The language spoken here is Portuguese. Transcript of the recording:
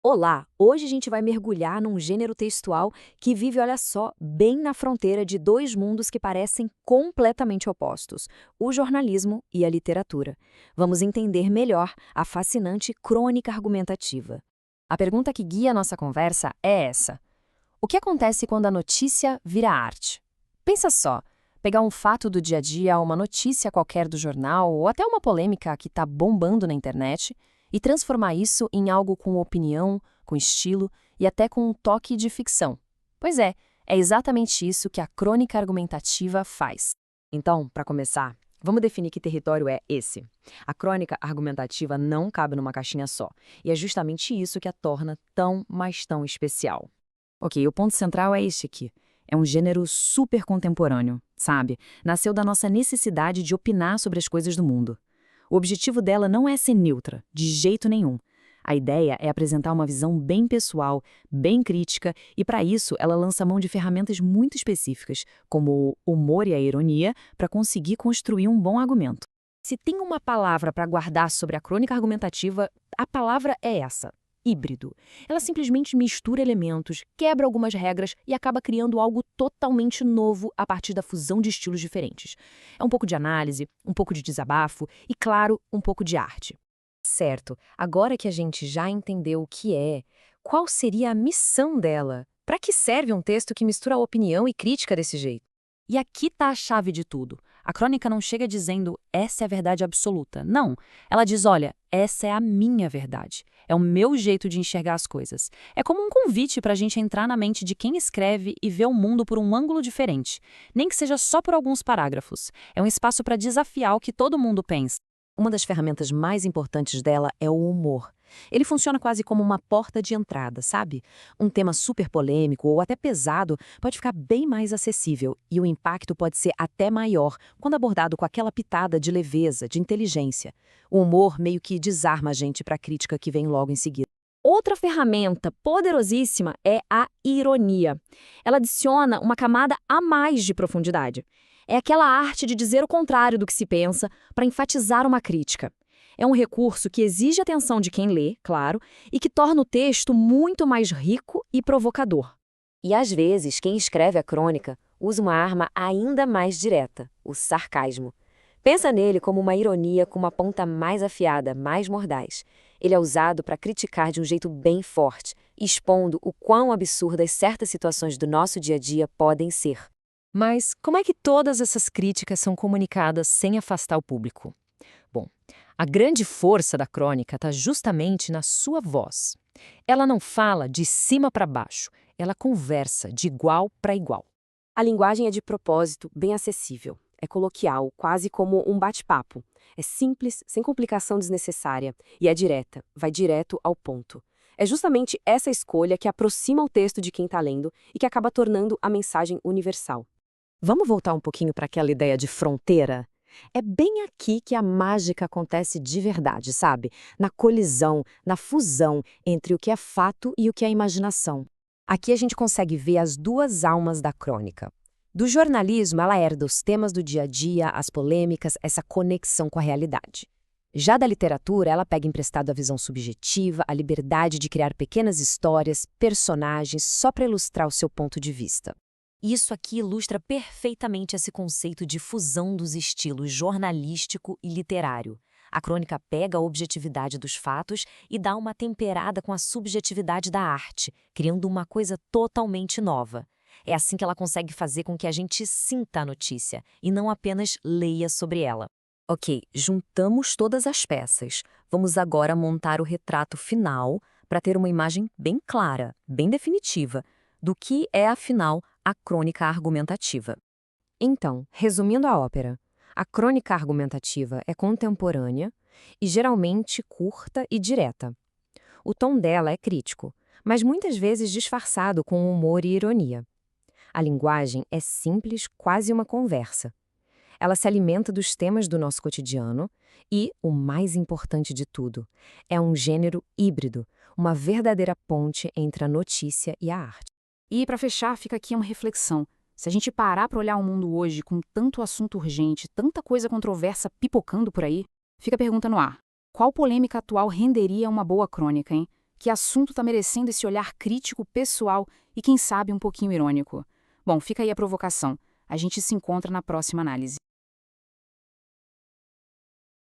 Olá! Hoje a gente vai mergulhar num gênero textual que vive, olha só, bem na fronteira de dois mundos que parecem completamente opostos: o jornalismo e a literatura. Vamos entender melhor a fascinante crônica argumentativa. A pergunta que guia a nossa conversa é essa: o que acontece quando a notícia vira arte? Pensa só, pegar um fato do dia a dia, uma notícia qualquer do jornal ou até uma polêmica que está bombando na internet e transformar isso em algo com opinião, com estilo e até com um toque de ficção. Pois é exatamente isso que a crônica argumentativa faz. Então, para começar, vamos definir que território é esse. A crônica argumentativa não cabe numa caixinha só, e é justamente isso que a torna tão, mas tão especial. Ok, o ponto central é este aqui. É um gênero super contemporâneo, sabe? Nasceu da nossa necessidade de opinar sobre as coisas do mundo. O objetivo dela não é ser neutra, de jeito nenhum. A ideia é apresentar uma visão bem pessoal, bem crítica, e para isso ela lança mão de ferramentas muito específicas, como o humor e a ironia, para conseguir construir um bom argumento. Se tem uma palavra para guardar sobre a crônica argumentativa, a palavra é essa: híbrido. Ela simplesmente mistura elementos, quebra algumas regras e acaba criando algo totalmente novo a partir da fusão de estilos diferentes. É um pouco de análise, um pouco de desabafo e, claro, um pouco de arte. Certo, agora que a gente já entendeu o que é, qual seria a missão dela? Para que serve um texto que mistura opinião e crítica desse jeito? E aqui está a chave de tudo. A crônica não chega dizendo essa é a verdade absoluta. Não, ela diz, olha, essa é a minha verdade. É o meu jeito de enxergar as coisas. É como um convite para a gente entrar na mente de quem escreve e ver o mundo por um ângulo diferente. Nem que seja só por alguns parágrafos. É um espaço para desafiar o que todo mundo pensa. Uma das ferramentas mais importantes dela é o humor. Ele funciona quase como uma porta de entrada, sabe? Um tema super polêmico ou até pesado pode ficar bem mais acessível e o impacto pode ser até maior quando abordado com aquela pitada de leveza, de inteligência. O humor meio que desarma a gente para a crítica que vem logo em seguida. Outra ferramenta poderosíssima é a ironia. Ela adiciona uma camada a mais de profundidade. É aquela arte de dizer o contrário do que se pensa para enfatizar uma crítica. É um recurso que exige atenção de quem lê, claro, e que torna o texto muito mais rico e provocador. E às vezes, quem escreve a crônica usa uma arma ainda mais direta, o sarcasmo. Pensa nele como uma ironia com uma ponta mais afiada, mais mordaz. Ele é usado para criticar de um jeito bem forte, expondo o quão absurdas certas situações do nosso dia a dia podem ser. Mas como é que todas essas críticas são comunicadas sem afastar o público? Bom, a grande força da crônica está justamente na sua voz. Ela não fala de cima para baixo, ela conversa de igual para igual. A linguagem é de propósito, bem acessível. É coloquial, quase como um bate-papo. É simples, sem complicação desnecessária, e é direta, vai direto ao ponto. É justamente essa escolha que aproxima o texto de quem está lendo e que acaba tornando a mensagem universal. Vamos voltar um pouquinho para aquela ideia de fronteira? É bem aqui que a mágica acontece de verdade, sabe? Na colisão, na fusão entre o que é fato e o que é imaginação. Aqui a gente consegue ver as duas almas da crônica. Do jornalismo, ela herda os temas do dia a dia, as polêmicas, essa conexão com a realidade. Já da literatura, ela pega emprestado a visão subjetiva, a liberdade de criar pequenas histórias, personagens, só para ilustrar o seu ponto de vista. Isso aqui ilustra perfeitamente esse conceito de fusão dos estilos jornalístico e literário. A crônica pega a objetividade dos fatos e dá uma temperada com a subjetividade da arte, criando uma coisa totalmente nova. É assim que ela consegue fazer com que a gente sinta a notícia e não apenas leia sobre ela. Ok, juntamos todas as peças. Vamos agora montar o retrato final para ter uma imagem bem clara, bem definitiva, do que é, afinal, a crônica argumentativa. Então, resumindo a ópera, a crônica argumentativa é contemporânea e geralmente curta e direta. O tom dela é crítico, mas muitas vezes disfarçado com humor e ironia. A linguagem é simples, quase uma conversa. Ela se alimenta dos temas do nosso cotidiano e, o mais importante de tudo, é um gênero híbrido, uma verdadeira ponte entre a notícia e a arte. E, para fechar, fica aqui uma reflexão. Se a gente parar para olhar o mundo hoje com tanto assunto urgente, tanta coisa controversa pipocando por aí, fica a pergunta no ar. Qual polêmica atual renderia uma boa crônica, hein? Que assunto está merecendo esse olhar crítico, pessoal e, quem sabe, um pouquinho irônico? Bom, fica aí a provocação. A gente se encontra na próxima análise.